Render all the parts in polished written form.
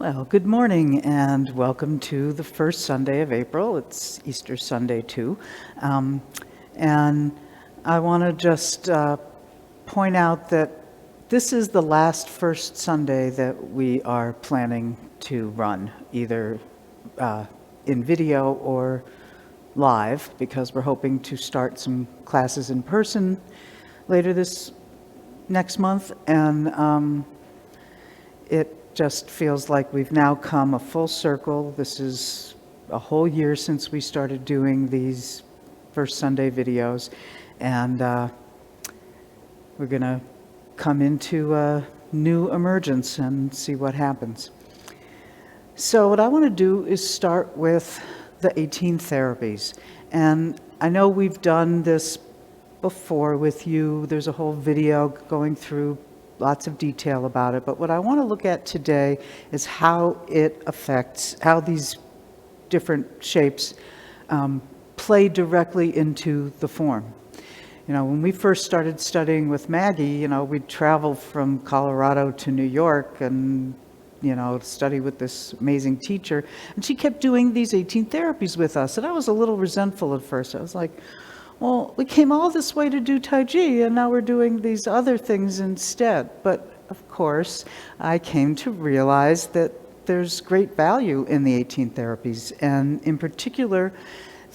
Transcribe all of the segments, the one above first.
Well, good morning and welcome to the first Sunday of April. It's Easter Sunday too. And I want to just point out that this is the last first Sunday that we are planning to run, either in video or live, because we're hoping to start some classes in person later this next month. And it just feels like we've now come a full circle. This is a whole year since we started doing these first Sunday videos, and we're going to come into a new emergence and see what happens. So what I want to do is start with the 18 therapies. And I know we've done this before with you. There's a whole video going through lots of detail about it, but what I want to look at today is how it affects, how these different shapes play directly into the form. You know, when we first started studying with Maggie, we'd travel from Colorado to New York and, study with this amazing teacher, and she kept doing these 18 therapies with us, and I was a little resentful at first. I was like, well, we came all this way to do Tai Chi, and now we're doing these other things instead. But of course, I came to realize that there's great value in the 18 therapies, and in particular,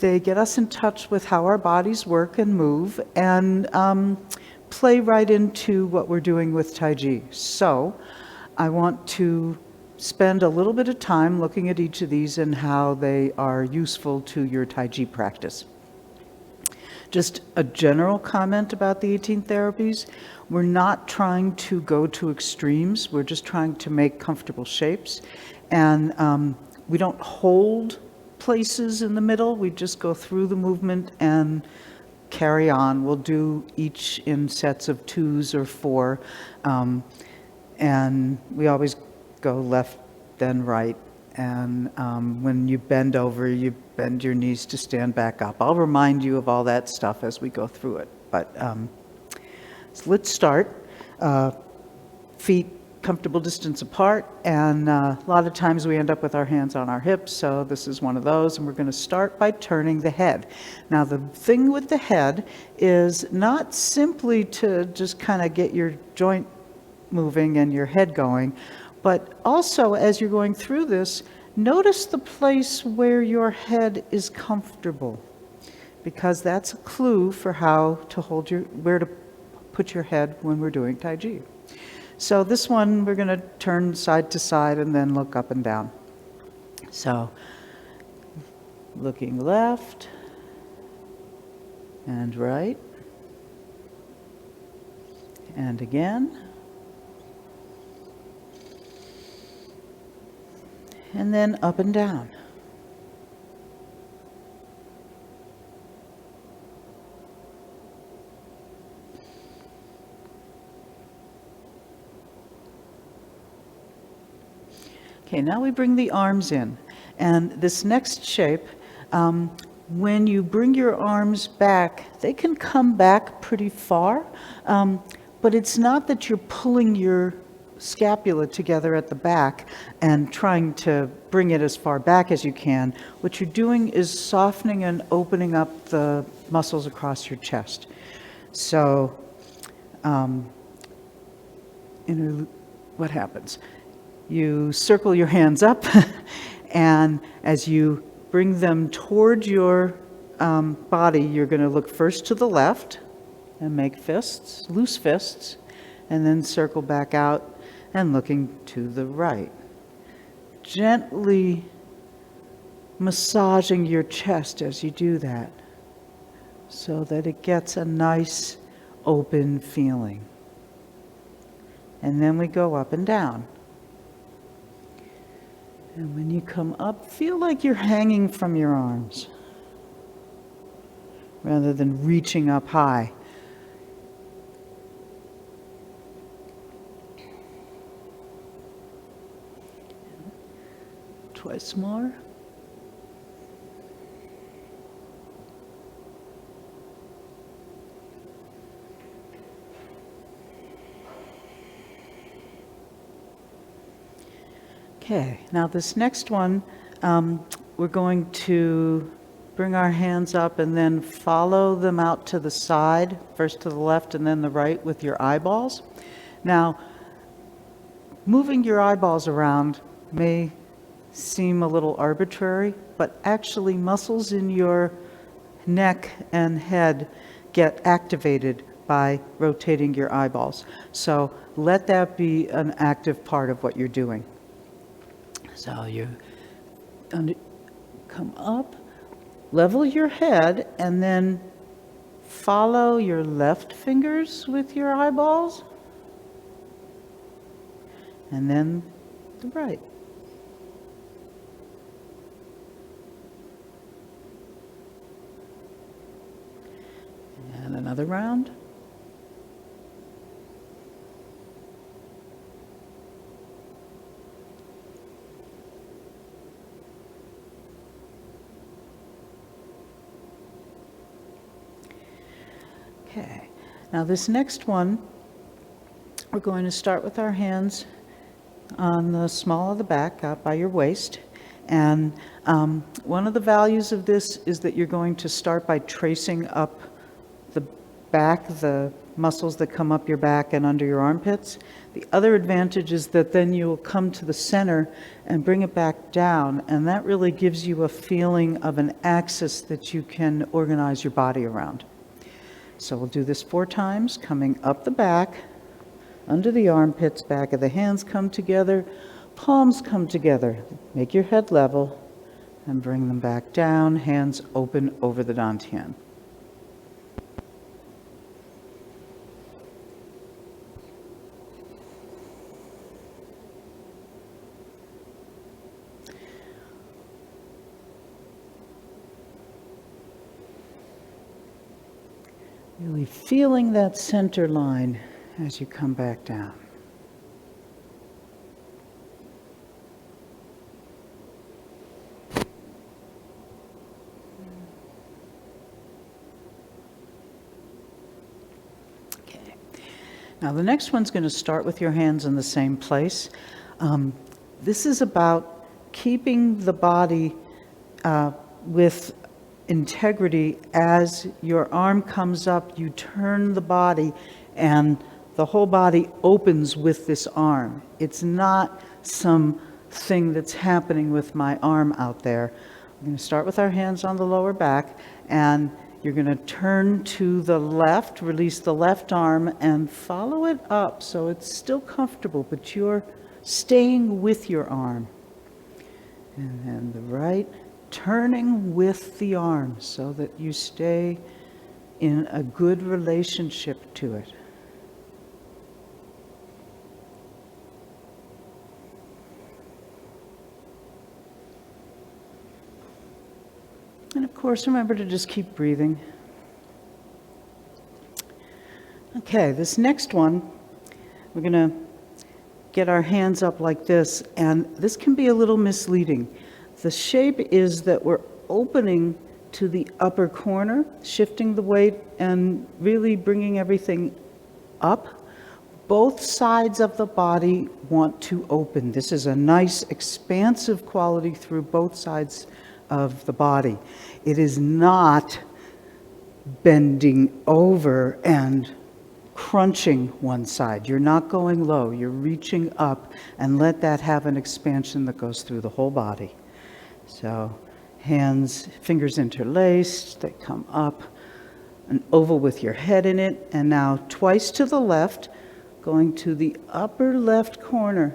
they get us in touch with how our bodies work and move, and play right into what we're doing with Tai Chi. So I want to spend a little bit of time looking at each of these and how they are useful to your Tai Chi practice. Just a general comment about the 18 therapies. We're not trying to go to extremes. We're just trying to make comfortable shapes. And we don't hold places in the middle. We just go through the movement and carry on. We'll do each in sets of 2s or 4. And we always go left, then right. And when you bend over, you bend your knees to stand back up. I'll remind you of all that stuff as we go through it. But so let's start. Feet comfortable distance apart. And a lot of times we end up with our hands on our hips. So this is one of those. And we're going to start by turning the head. Now, the thing with the head is not simply to just kind of get your joint moving and your head going, but also, as you're going through this, notice the place where your head is comfortable, because that's a clue for how to hold where to put your head when we're doing Tai Chi. So this one, we're going to turn side to side and then look up and down. So, looking left and right, and again. And then up and down. Okay, now we bring the arms in. And this next shape, when you bring your arms back, they can come back pretty far, but it's not that you're pulling your scapula together at the back and trying to bring it as far back as you can. What you're doing is softening and opening up the muscles across your chest. So, what happens? You circle your hands up, and as you bring them toward your body, you're going to look first to the left and make fists, loose fists, and then circle back out and looking to the right. Gently massaging your chest as you do that, so that it gets a nice open feeling. And then we go up and down. And when you come up, feel like you're hanging from your arms rather than reaching up high. Twice more. Okay, now this next one, we're going to bring our hands up and then follow them out to the side, first to the left and then the right with your eyeballs. Now, moving your eyeballs around may seem a little arbitrary, but actually muscles in your neck and head get activated by rotating your eyeballs. So let that be an active part of what you're doing. So you come up, level your head, and then follow your left fingers with your eyeballs, and then the right. And another round. Okay, now this next one, we're going to start with our hands on the small of the back, out by your waist. And one of the values of this is that you're going to start by tracing up the back, the muscles that come up your back and under your armpits. The other advantage is that then you will come to the center and bring it back down, and that really gives you a feeling of an axis that you can organize your body around. So we'll do this 4 times, coming up the back, under the armpits, back of the hands come together, palms come together. Make your head level and bring them back down, hands open over the dantian. Really feeling that center line as you come back down. Okay. Now the next one's going to start with your hands in the same place. This is about keeping the body with integrity. As your arm comes up, you turn the body and the whole body opens with this arm. It's not something that's happening with my arm out there. I'm going to start with our hands on the lower back, and you're going to turn to the left, release the left arm, and follow it up so it's still comfortable, but you're staying with your arm. And then the right, turning with the arm so that you stay in a good relationship to it. And of course, remember to just keep breathing. Okay, this next one, we're going to get our hands up like this, and this can be a little misleading. The shape is that we're opening to the upper corner, shifting the weight and really bringing everything up. Both sides of the body want to open. This is a nice expansive quality through both sides of the body. It is not bending over and crunching one side. You're not going low. You're reaching up, and let that have an expansion that goes through the whole body. So hands, fingers interlaced, they come up, an oval with your head in it, and now twice to the left, going to the upper left corner,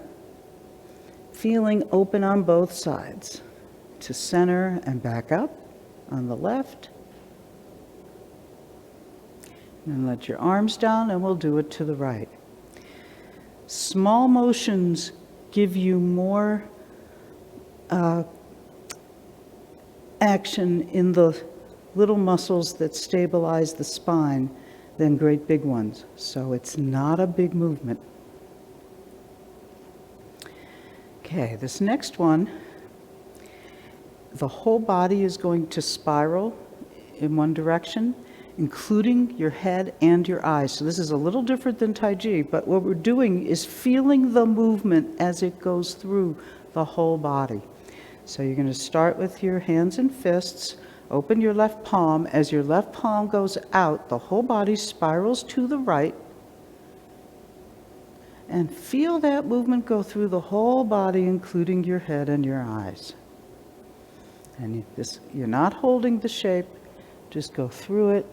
feeling open on both sides, to center and back up on the left. And let your arms down, and we'll do it to the right. Small motions give you more action in the little muscles that stabilize the spine than great big ones. So it's not a big movement. Okay, this next one, the whole body is going to spiral in one direction, including your head and your eyes. So this is a little different than Tai Chi, but what we're doing is feeling the movement as it goes through the whole body. So you're going to start with your hands and fists. Open your left palm. As your left palm goes out, the whole body spirals to the right. And feel that movement go through the whole body, including your head and your eyes. And you're not holding the shape. Just go through it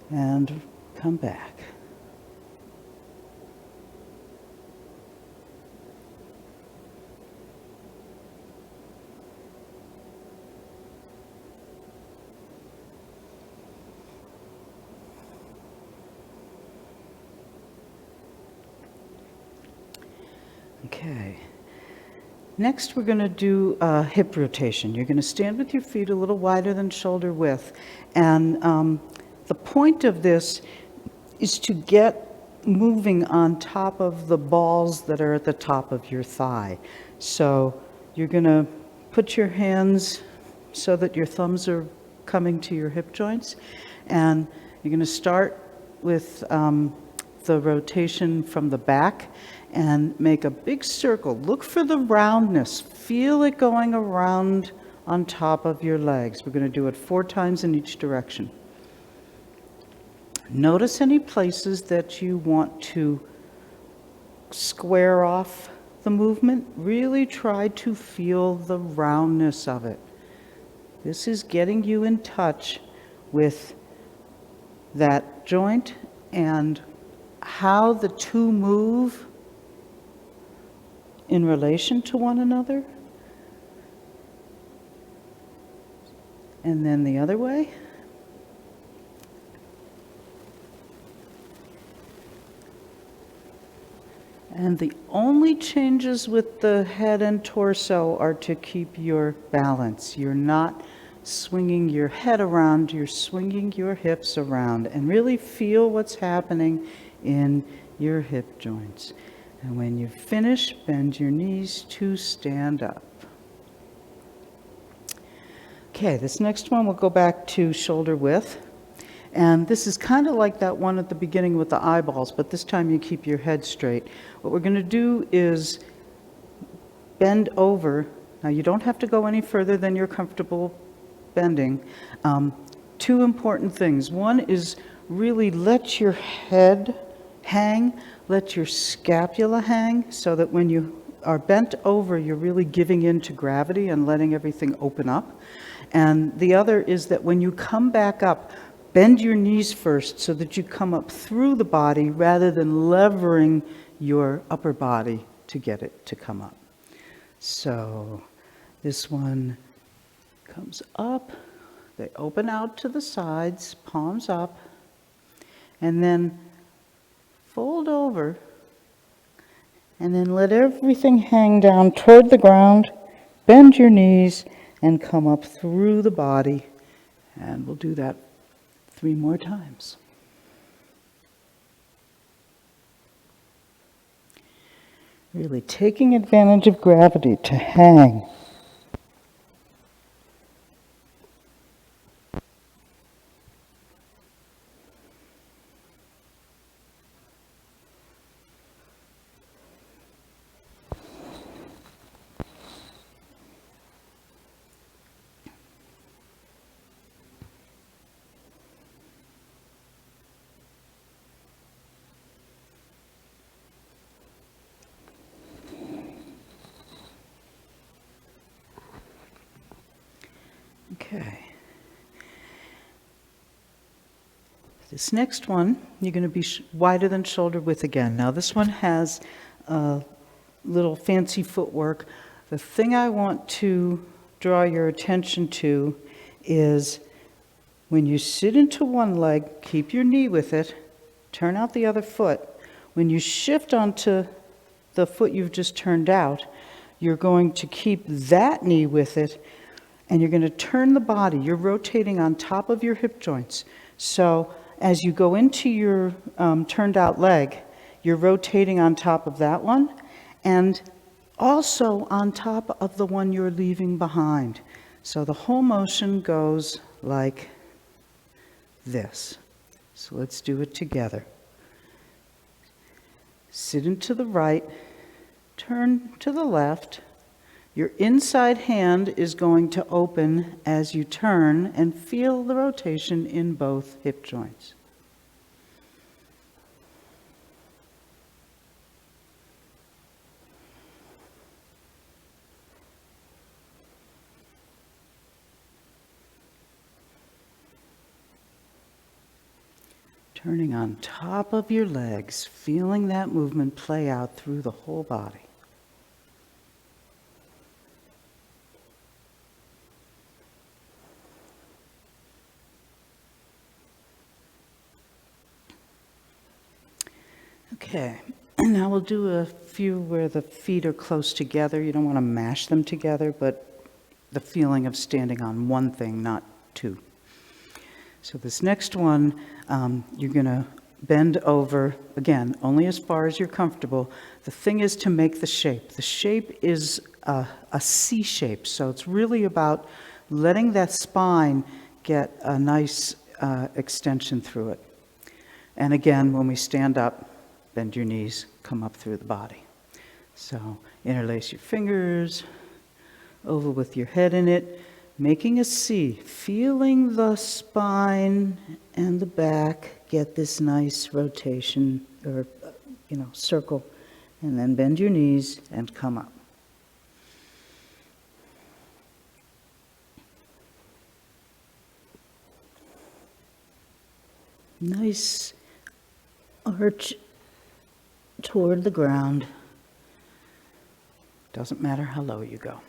and come back. Okay. Next, we're going to do a hip rotation. You're going to stand with your feet a little wider than shoulder width. And the point of this is to get moving on top of the balls that are at the top of your thigh. So you're going to put your hands so that your thumbs are coming to your hip joints. And you're going to start with the rotation from the back and make a big circle. Look for the roundness. Feel it going around on top of your legs. We're going to do it 4 times in each direction. Notice any places that you want to square off the movement. Really try to feel the roundness of it. This is getting you in touch with that joint and how the two move in relation to one another. And then the other way. And the only changes with the head and torso are to keep your balance. You're not swinging your head around, you're swinging your hips around. And really feel what's happening in your hip joints. And when you finish, bend your knees to stand up. Okay, this next one we'll go back to shoulder width. And this is kind of like that one at the beginning with the eyeballs, but this time you keep your head straight. What we're going to do is bend over. Now you don't have to go any further than you're comfortable bending. 2 important things. One is really let your head hang, let your scapula hang, so that when you are bent over, you're really giving in to gravity and letting everything open up. And the other is that when you come back up, bend your knees first so that you come up through the body rather than levering your upper body to get it to come up. So this one comes up, they open out to the sides, palms up, and then fold over, and then let everything hang down toward the ground, bend your knees, and come up through the body. And we'll do that 3 more times. Really taking advantage of gravity to hang. Okay. This next one, you're going to be wider than shoulder width again. Now this one has a little fancy footwork. The thing I want to draw your attention to is when you sit into one leg, keep your knee with it, turn out the other foot. When you shift onto the foot you've just turned out, you're going to keep that knee with it, and you're going to turn the body. You're rotating on top of your hip joints. So as you go into your turned out leg, you're rotating on top of that one, and also on top of the one you're leaving behind. So the whole motion goes like this. So let's do it together. Sit into the right, turn to the left, Your inside hand is going to open as you turn and feel the rotation in both hip joints. Turning on top of your legs, feeling that movement play out through the whole body. Okay, now we'll do a few where the feet are close together. You don't want to mash them together, but the feeling of standing on one thing, not two. So this next one, you're going to bend over, again, only as far as you're comfortable. The thing is to make the shape. The shape is a C shape, so it's really about letting that spine get a nice extension through it. And again, when we stand up, bend your knees, come up through the body. So interlace your fingers, oval with your head in it, making a C, feeling the spine and the back get this nice rotation or, circle, and then bend your knees and come up. Nice arch toward the ground. Doesn't matter how low you go.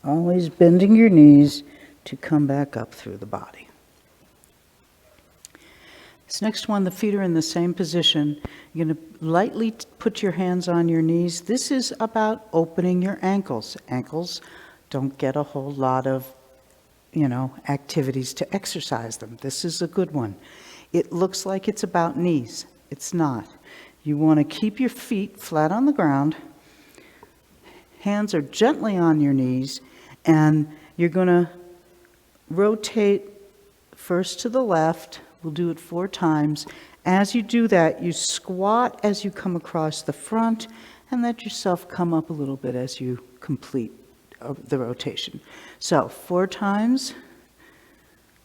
Always bending your knees to come back up through the body. This next one, the feet are in the same position. You're going to lightly put your hands on your knees. This is about opening your ankles. Ankles don't get a whole lot of, activities to exercise them. This is a good one. It looks like it's about knees. It's not. You want to keep your feet flat on the ground. Hands are gently on your knees, and you're going to rotate first to the left. We'll do it 4 times. As you do that, you squat as you come across the front and let yourself come up a little bit as you complete the rotation. So 4 times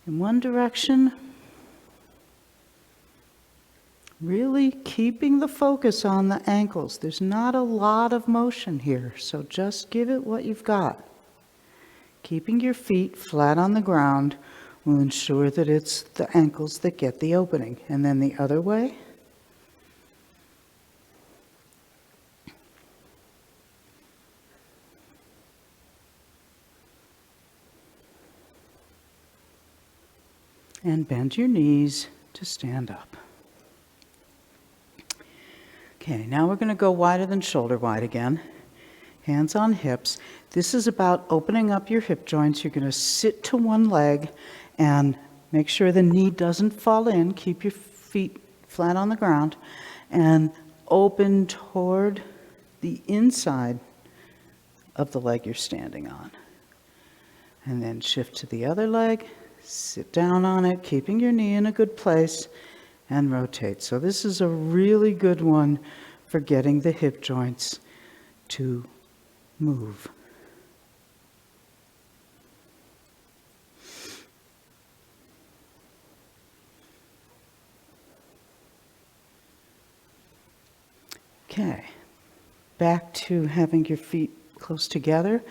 in one direction. Really keeping the focus on the ankles. There's not a lot of motion here, so just give it what you've got. Keeping your feet flat on the ground will ensure that it's the ankles that get the opening. And then the other way. And bend your knees to stand up. Okay, now we're going to go wider than shoulder wide again. Hands on hips. This is about opening up your hip joints. You're going to sit to one leg and make sure the knee doesn't fall in. Keep your feet flat on the ground and open toward the inside of the leg you're standing on. And then shift to the other leg, sit down on it, keeping your knee in a good place, and rotate. So this is a really good one for getting the hip joints to move. Okay, back to having your feet close together.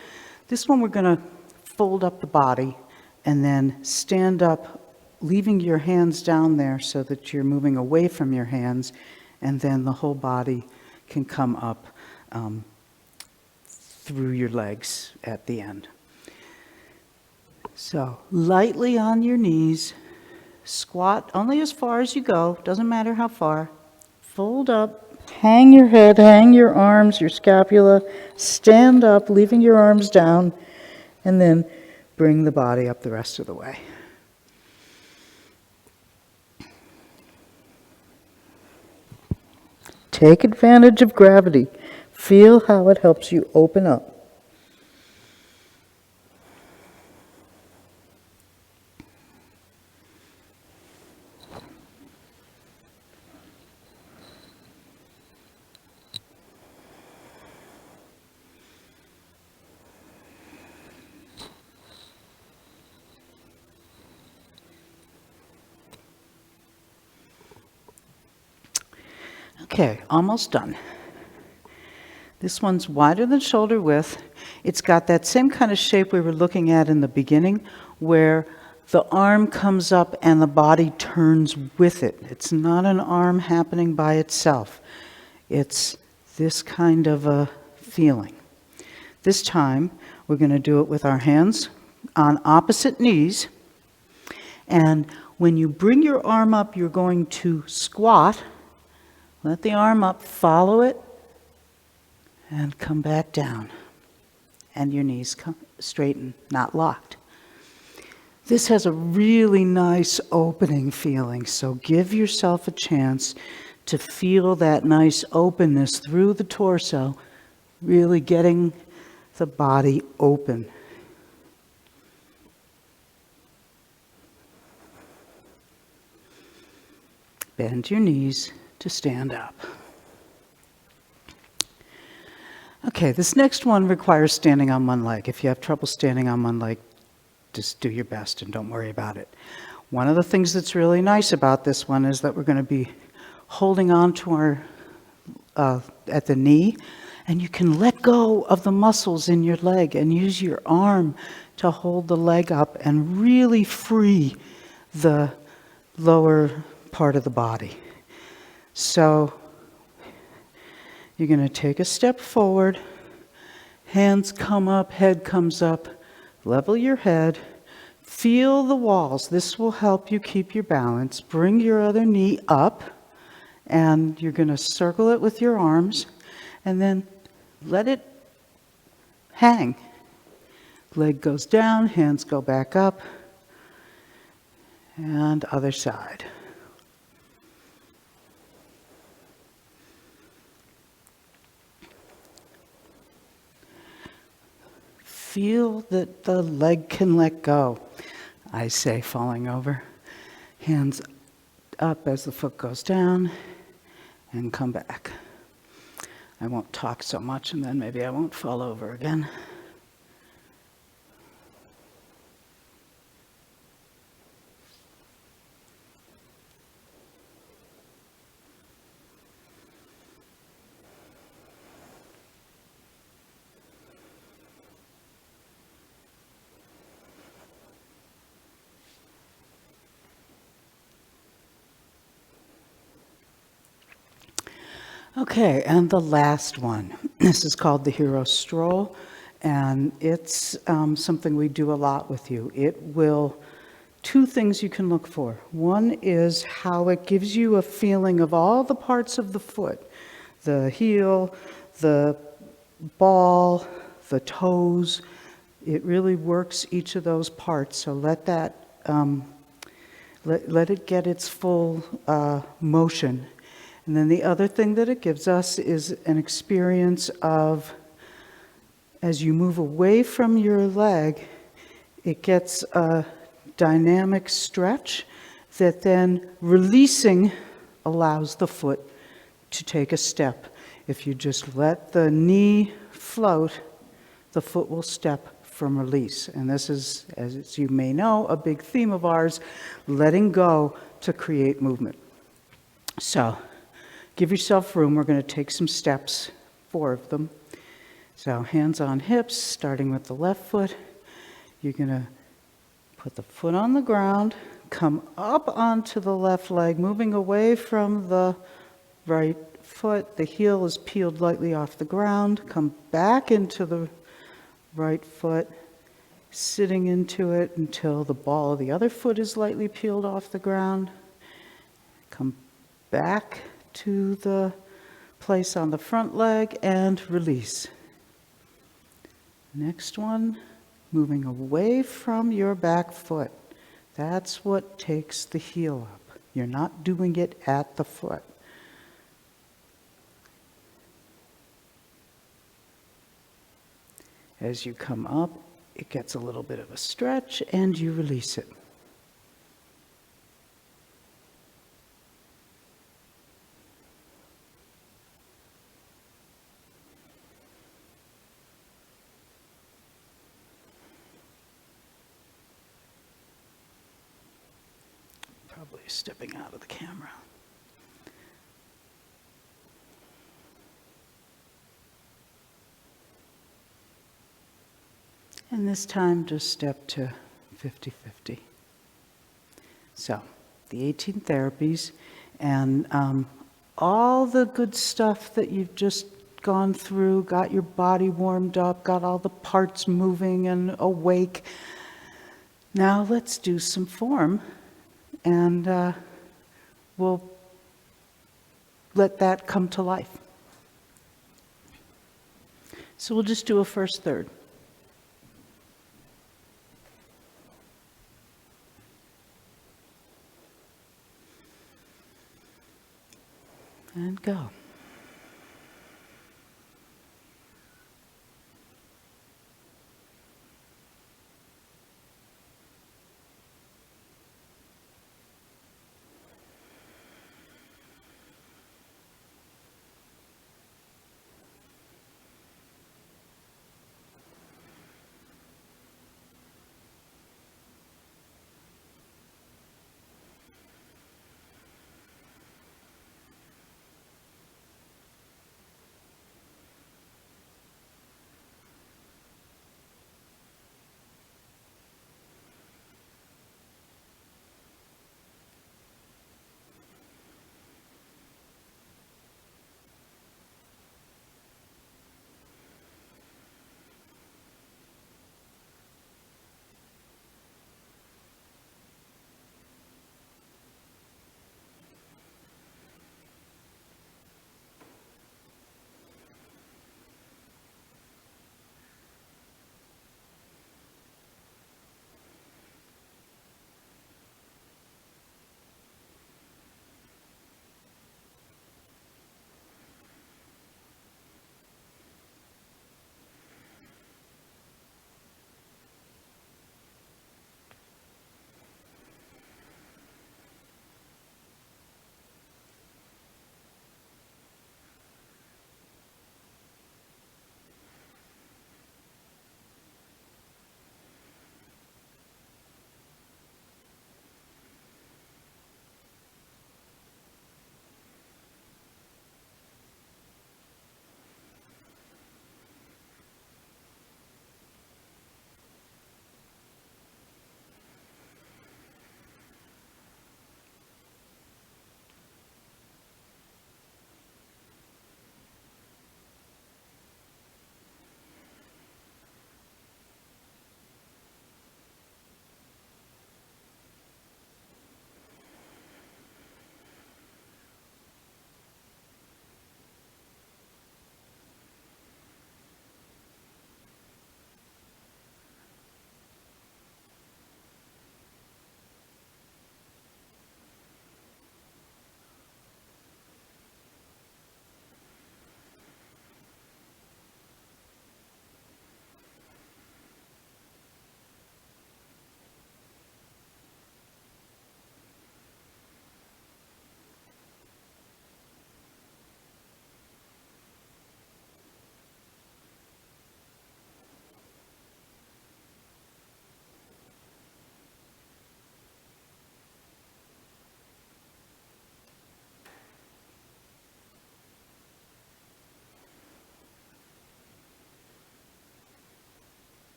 This one we're going to fold up the body and then stand up, leaving your hands down there so that you're moving away from your hands, and then the whole body can come up through your legs at the end. So lightly on your knees, squat only as far as you go, doesn't matter how far. Fold up, hang your head, hang your arms, your scapula, stand up, leaving your arms down, and then bring the body up the rest of the way. Take advantage of gravity. Feel how it helps you open up. Okay, almost done. This one's wider than shoulder width. It's got that same kind of shape we were looking at in the beginning, where the arm comes up and the body turns with it. It's not an arm happening by itself. It's this kind of a feeling. This time, we're going to do it with our hands on opposite knees. And when you bring your arm up, you're going to squat. Let the arm up, follow it, and come back down. And your knees come straighten, not locked. This has a really nice opening feeling, so give yourself a chance to feel that nice openness through the torso, really getting the body open. Bend your knees to stand up. Okay, this next one requires standing on one leg. If you have trouble standing on one leg, just do your best and don't worry about it. One of the things that's really nice about this one is that we're going to be holding on to our, at the knee, and you can let go of the muscles in your leg and use your arm to hold the leg up and really free the lower part of the body. So you're going to take a step forward, hands come up, head comes up, level your head, feel the walls. This will help you keep your balance. Bring your other knee up, and you're going to circle it with your arms, and then let it hang. Leg goes down, hands go back up, and other side. Feel that the leg can let go. I say falling over. Hands up as the foot goes down and come back. I won't talk so much and then maybe I won't fall over again. Okay, and the last one. This is called the hero stroll, and it's something we do a lot with you. It will, two things you can look for. One is how it gives you a feeling of all the parts of the foot, the heel, the ball, the toes. It really works each of those parts, so let that, let it get its full motion. And then the other thing that it gives us is an experience of, as you move away from your leg, it gets a dynamic stretch that then releasing allows the foot to take a step. If you just let the knee float, the foot will step from release. And this is, as you may know, a big theme of ours, letting go to create movement. So, give yourself room. We're going to take some steps, 4 of them. So hands on hips, starting with the left foot. You're going to put the foot on the ground, come up onto the left leg, moving away from the right foot. The heel is peeled lightly off the ground. Come back into the right foot, sitting into it until the ball of the other foot is lightly peeled off the ground. Come back to the place on the front leg and release. Next one, moving away from your back foot. That's what takes the heel up. You're not doing it at the foot. As you come up, it gets a little bit of a stretch and you release it. Probably stepping out of the camera. And this time, just step to 50-50. So, the 18 therapies and all the good stuff that you've just gone through, got your body warmed up, got all the parts moving and awake. Now let's do some form, and we'll let that come to life. So we'll just do a first third. And go.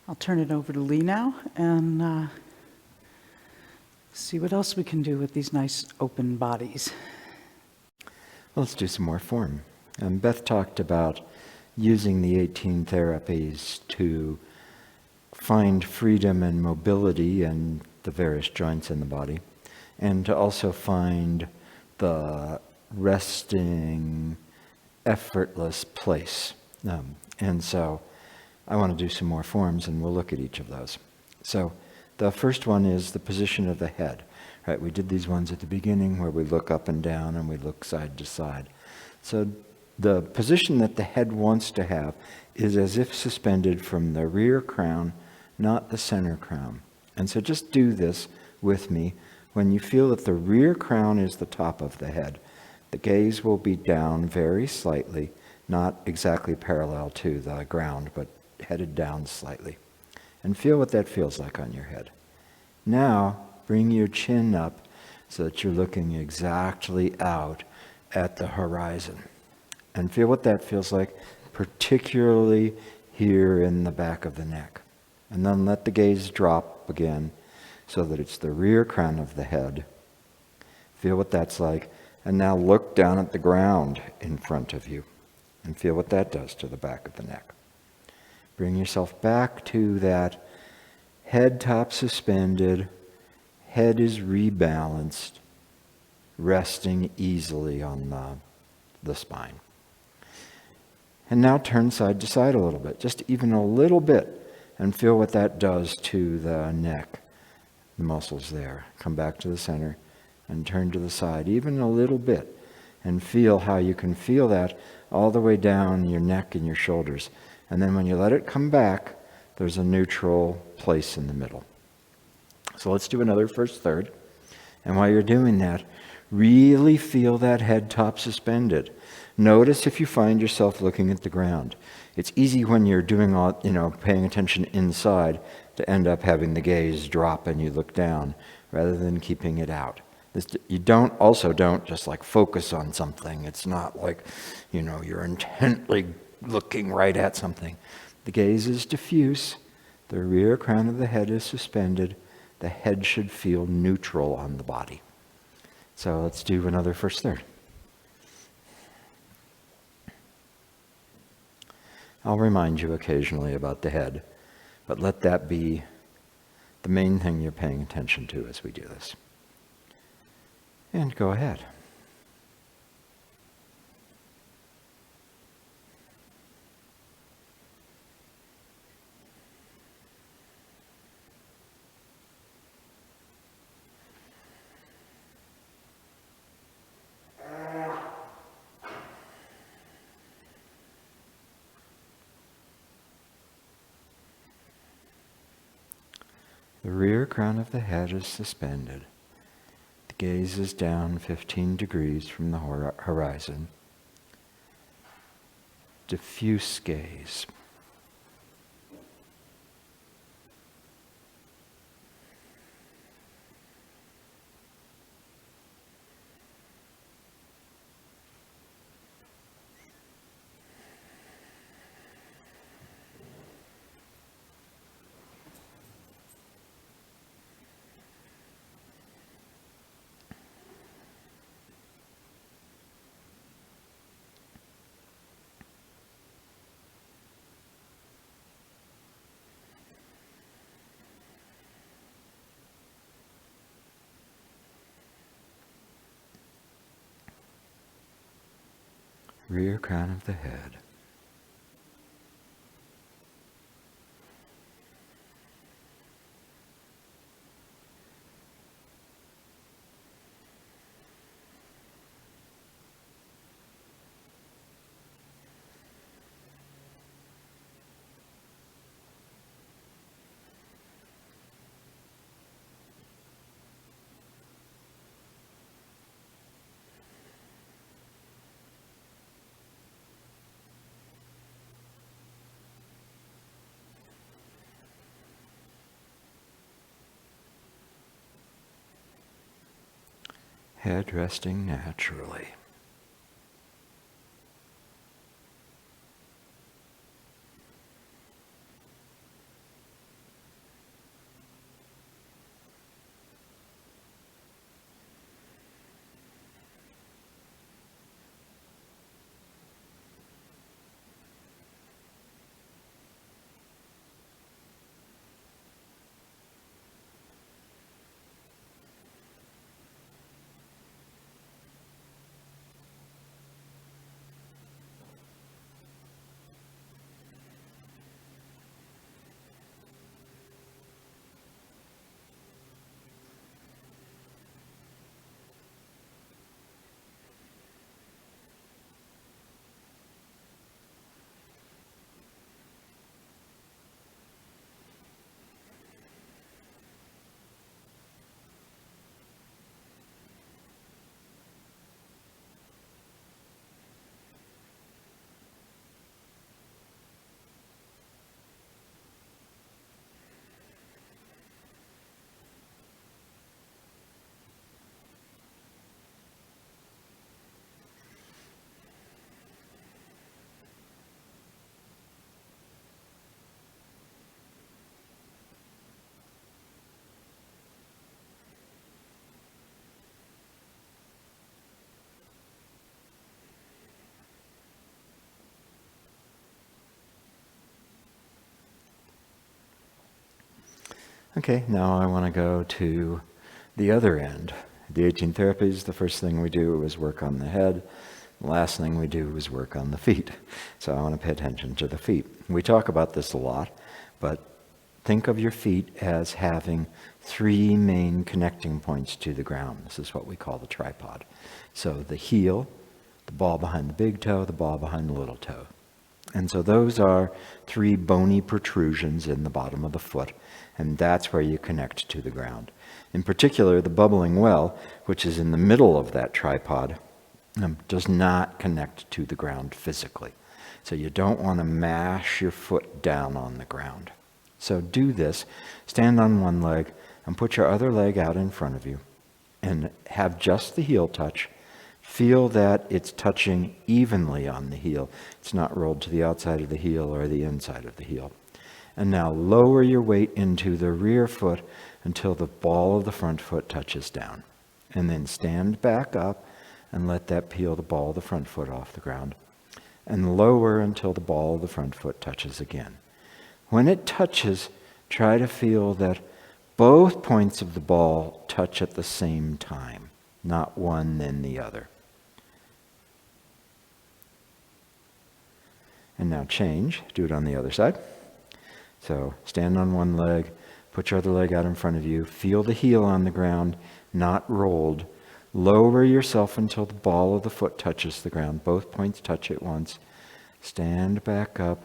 I'll turn it over to Lee now and see what else we can do with these nice open bodies. Let's do some more form. Beth talked about using the 18 therapies to find freedom and mobility in the various joints in the body, and to also find the resting, effortless place. And so I want to do some more forms, and we'll look at each of those. So the first one is the position of the head. Right? We did these ones at the beginning where we look up and down and we look side to side. So the position that the head wants to have is as if suspended from the rear crown, not the center crown. And so just do this with me. When you feel that the rear crown is the top of the head, the gaze will be down very slightly, not exactly parallel to the ground, but headed down slightly. And feel what that feels like on your head. Now, bring your chin up so that you're looking exactly out at the horizon. And feel what that feels like, particularly here in the back of the neck. And then let the gaze drop again so that it's the rear crown of the head. Feel what that's like. And now look down at the ground in front of you and feel what that does to the back of the neck. Bring yourself back to that head top suspended, head is rebalanced, resting easily on the spine. And now turn side to side a little bit, just even a little bit, and feel what that does to the neck, the muscles there. Come back to the center and turn to the side, even a little bit, and feel how you can feel that all the way down your neck and your shoulders. And then when you let it come back, there's a neutral place in the middle. So let's do another first third. And while you're doing that, really feel that head top suspended. Notice if you find yourself looking at the ground. It's easy when you're doing all, paying attention inside to end up having the gaze drop and you look down rather than keeping it out. You don't just like focus on something. It's not like, you're intently looking right at something. The gaze is diffuse. The rear crown of the head is suspended. The head should feel neutral on the body. So let's do another first third. I'll remind you occasionally about the head, but let that be the main thing you're paying attention to as we do this. And go ahead. The rear crown of the head is suspended. The gaze is down 15 degrees from the horizon. Diffuse gaze. Rear crown of the head. Head resting naturally. Okay, now I want to go to the other end. The 18 therapies, the first thing we do is work on the head. The last thing we do is work on the feet. So I want to pay attention to the feet. We talk about this a lot, but think of your feet as having 3 main connecting points to the ground. This is what we call the tripod. So the heel, the ball behind the big toe, the ball behind the little toe. And so those are 3 bony protrusions in the bottom of the foot, and that's where you connect to the ground. In particular, the bubbling well, which is in the middle of that tripod, does not connect to the ground physically. So you don't want to mash your foot down on the ground. So do this, stand on one leg and put your other leg out in front of you and have just the heel touch. Feel that it's touching evenly on the heel. It's not rolled to the outside of the heel or the inside of the heel. And now lower your weight into the rear foot until the ball of the front foot touches down. And then stand back up and let that peel the ball of the front foot off the ground. And lower until the ball of the front foot touches again. When it touches, try to feel that both points of the ball touch at the same time, not one then the other. And now change, do it on the other side. So stand on one leg, put your other leg out in front of you, feel the heel on the ground, not rolled. Lower yourself until the ball of the foot touches the ground. Both points touch at once. Stand back up,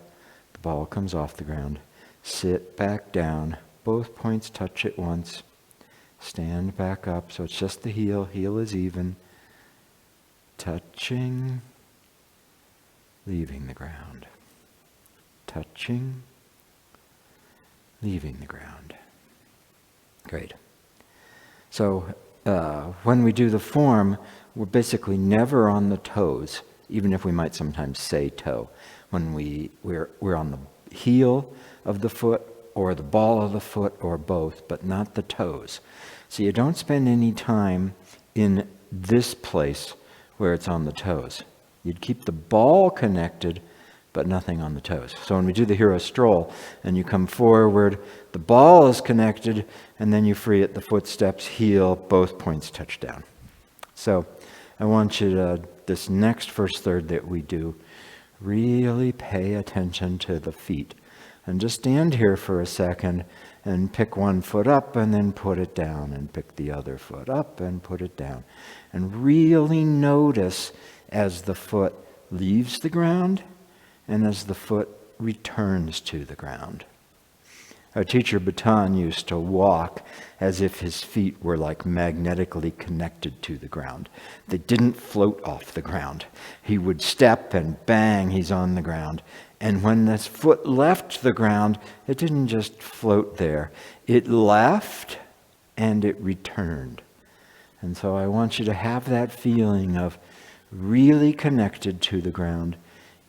the ball comes off the ground. Sit back down, both points touch at once. Stand back up, so it's just the heel is even. Touching, leaving the ground. Touching, leaving the ground. Great. So when we do the form, we're basically never on the toes, even if we might sometimes say toe. When we're on the heel of the foot or the ball of the foot or both, but not the toes. So you don't spend any time in this place where it's on the toes. You'd keep the ball connected, but nothing on the toes. So when we do the hero stroll and you come forward, the ball is connected, and then you free it, the footsteps, heel, both points touch down. So I want you to, this next first third that we do, really pay attention to the feet. And just stand here for a second and pick one foot up and then put it down, and pick the other foot up and put it down. And really notice as the foot leaves the ground and as the foot returns to the ground. Our teacher Bhutan used to walk as if his feet were like magnetically connected to the ground. They didn't float off the ground. He would step and bang, he's on the ground. And when this foot left the ground, it didn't just float there. It left and it returned. And so I want you to have that feeling of really connected to the ground.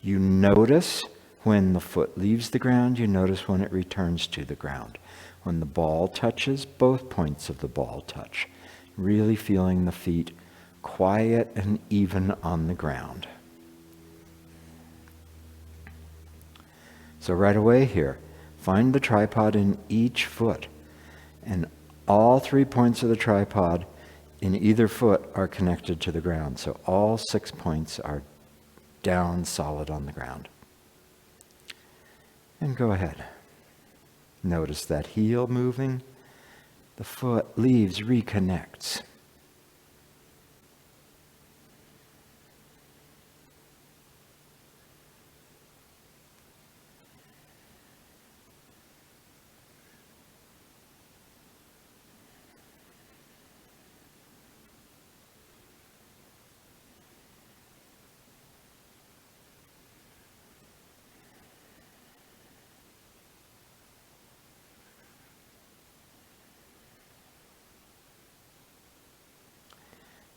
You notice when the foot leaves the ground, you notice when it returns to the ground. When the ball touches, both points of the ball touch. Really feeling the feet quiet and even on the ground. So right away here, find the tripod in each foot. And all 3 points of the tripod in either foot are connected to the ground. So all 6 points are down solid on the ground. And go ahead. Notice that heel moving. The foot leaves, reconnects.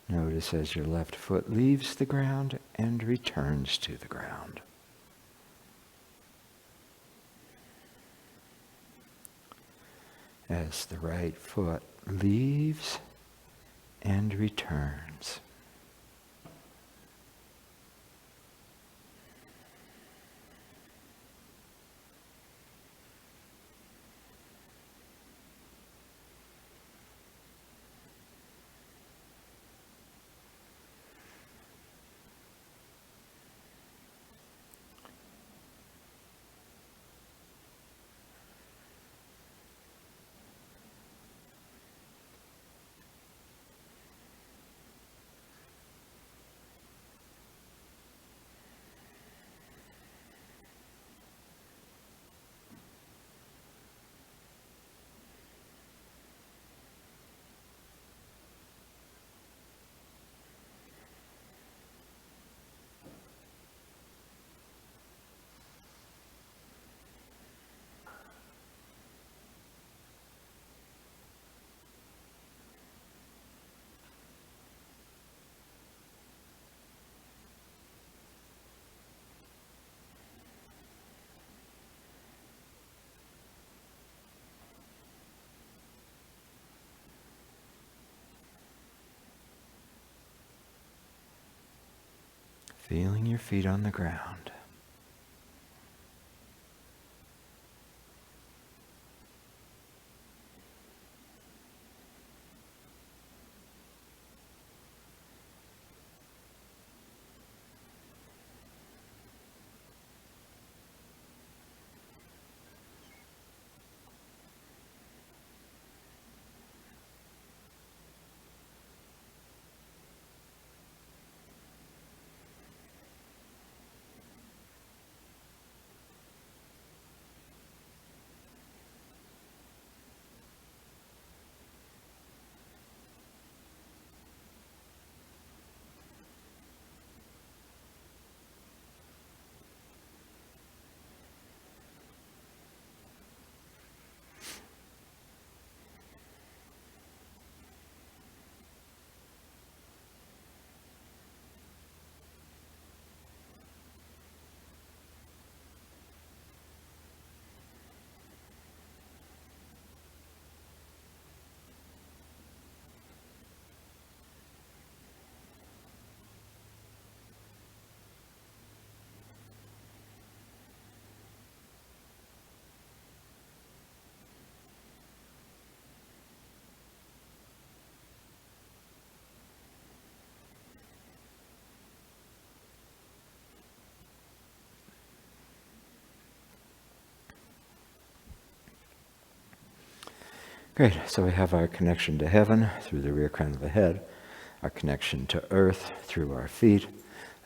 Notice as your left foot leaves the ground and returns to the ground. As the right foot leaves and returns. Feeling your feet on the ground. Great, so we have our connection to heaven through the rear crown of the head, our connection to earth through our feet,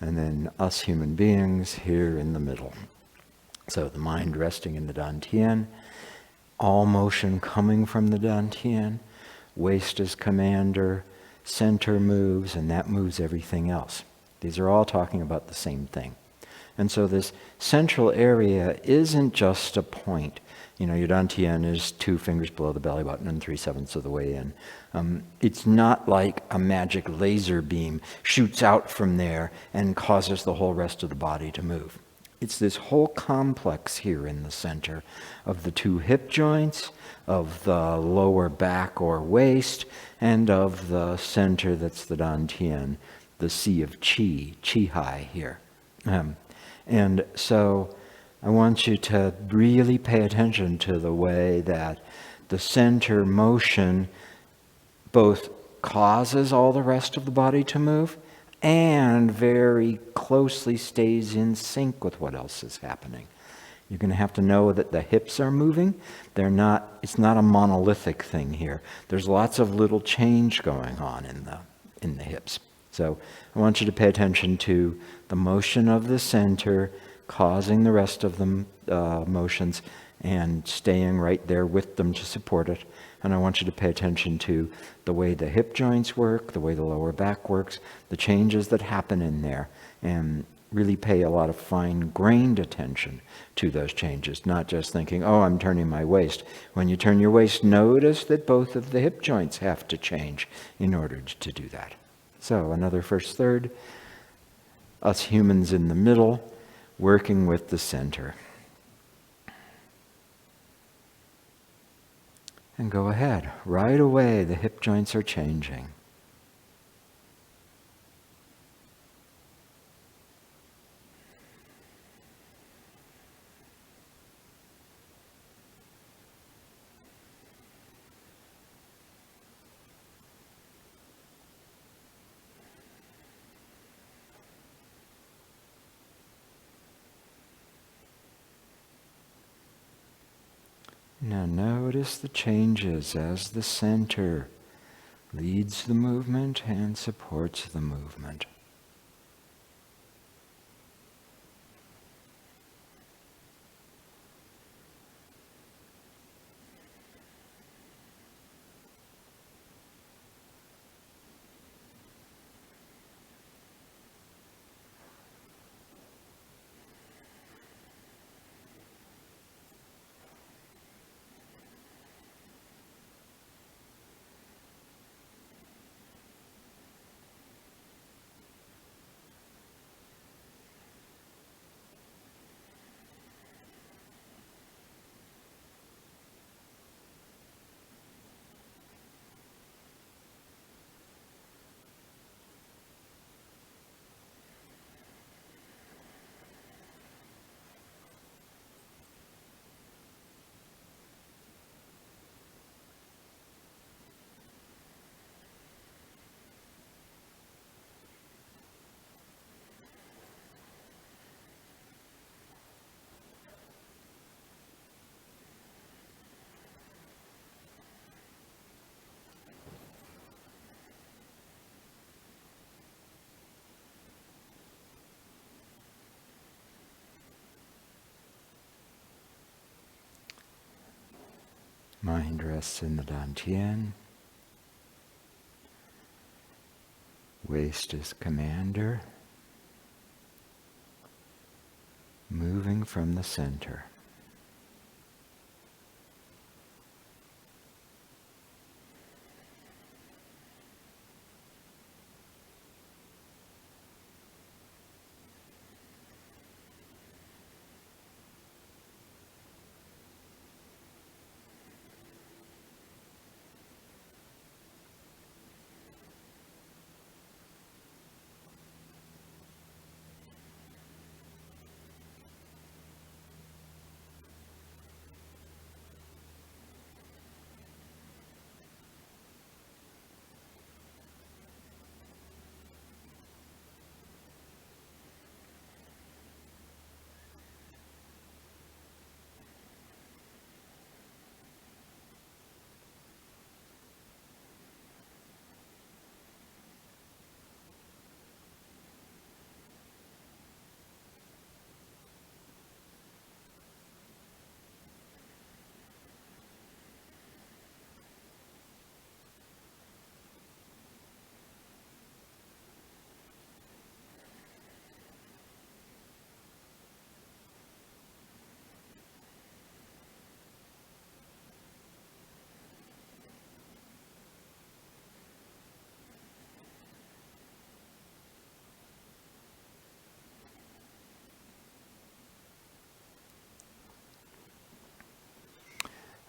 and then us human beings here in the middle. So the mind resting in the dantian, all motion coming from the dantian, waist as commander, center moves, and that moves everything else. These are all talking about the same thing. And so this central area isn't just a point. You know, your dantian is 2 fingers below the belly button and 3/7 of the way in. It's not like a magic laser beam shoots out from there and causes the whole rest of the body to move. It's this whole complex here in the center of the 2 hip joints, of the lower back or waist, and of the center that's the dantian, the sea of chi here. And so I want you to really pay attention to the way that the center motion both causes all the rest of the body to move and very closely stays in sync with what else is happening. You're going to have to know that the hips are moving. It's not a monolithic thing here. There's lots of little change going on in the hips. So I want you to pay attention to the motion of the center causing the rest of the motions and staying right there with them to support it. And I want you to pay attention to the way the hip joints work, the way the lower back works, the changes that happen in there, and really pay a lot of fine-grained attention to those changes, not just thinking, oh, I'm turning my waist. When you turn your waist, notice that both of the hip joints have to change in order to do that. So another first third, us humans in the middle, working with the center. And go ahead. Right away, the hip joints are changing. Now notice the changes as the center leads the movement and supports the movement. Mind rests in the dantian. Waist is commander, moving from the center.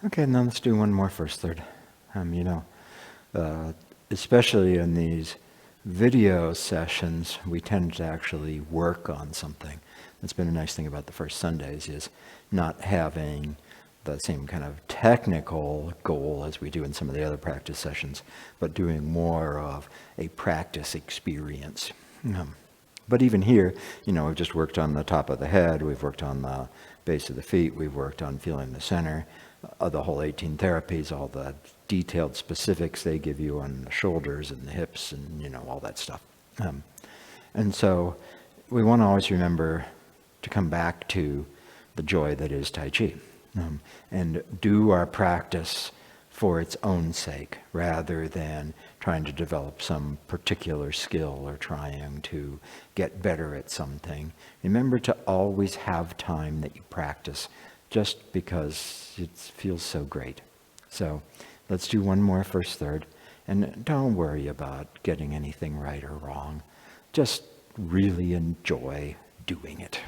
Okay, now let's do one more first third. Especially in these video sessions, we tend to actually work on something. That's been a nice thing about the first Sundays, is not having the same kind of technical goal as we do in some of the other practice sessions, but doing more of a practice experience. But even here, we've just worked on the top of the head, we've worked on the base of the feet, we've worked on feeling the center, the whole 18 therapies, all the detailed specifics they give you on the shoulders and the hips and, all that stuff. And so we want to always remember to come back to the joy that is Tai Chi, and do our practice for its own sake rather than trying to develop some particular skill or trying to get better at something. Remember to always have time that you practice just because it feels so great. So let's do one more first third, and don't worry about getting anything right or wrong. Just really enjoy doing it.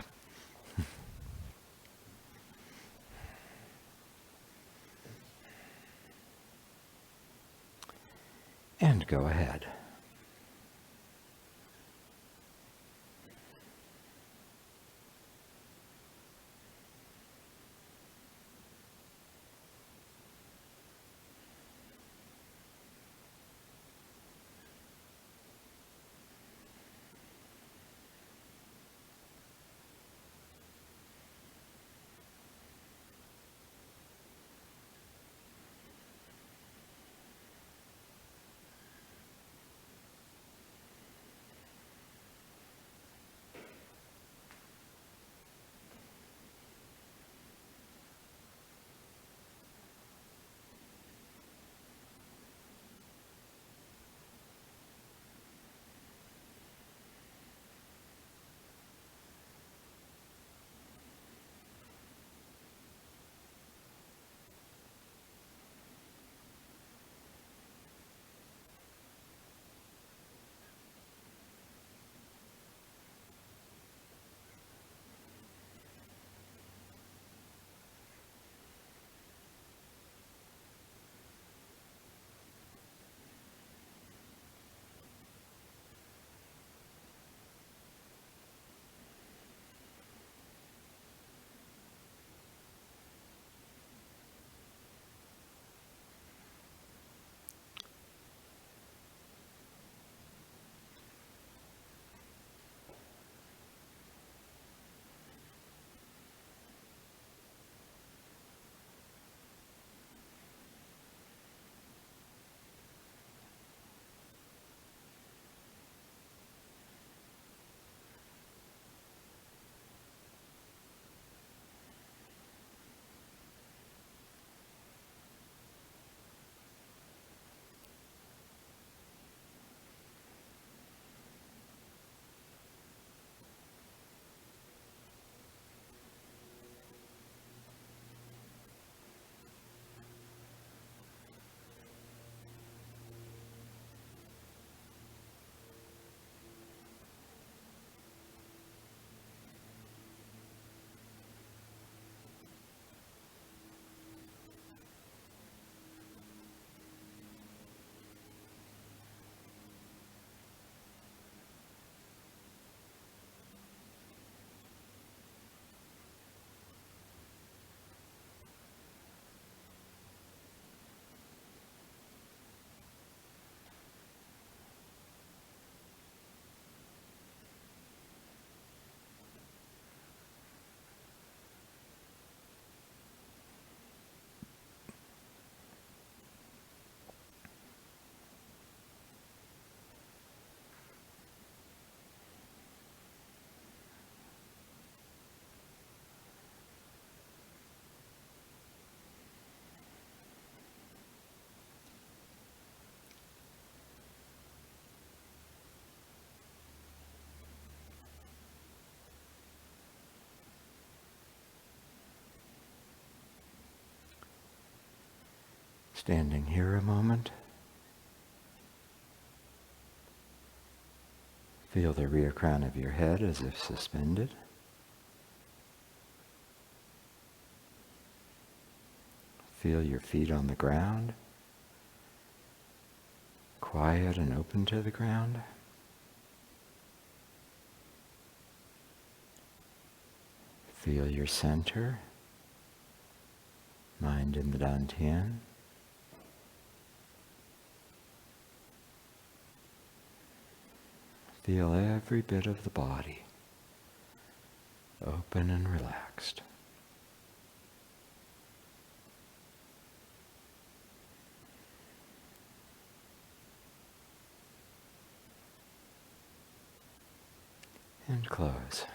And go ahead. Standing here a moment. Feel the rear crown of your head as if suspended. Feel your feet on the ground, quiet and open to the ground. Feel your center, mind in the dantian. Feel every bit of the body open and relaxed. And close.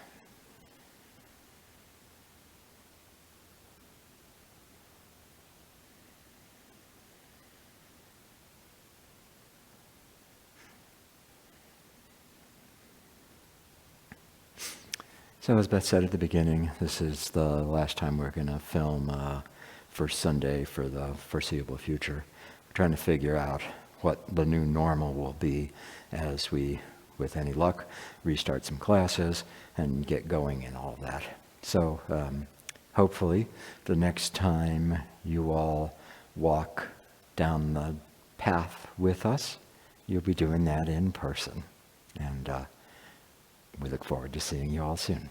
So as Beth said at the beginning, this is the last time we're going to film First Sunday for the foreseeable future. We're trying to figure out what the new normal will be as we, with any luck, restart some classes and get going and all that. So hopefully the next time you all walk down the path with us, you'll be doing that in person. And we look forward to seeing you all soon.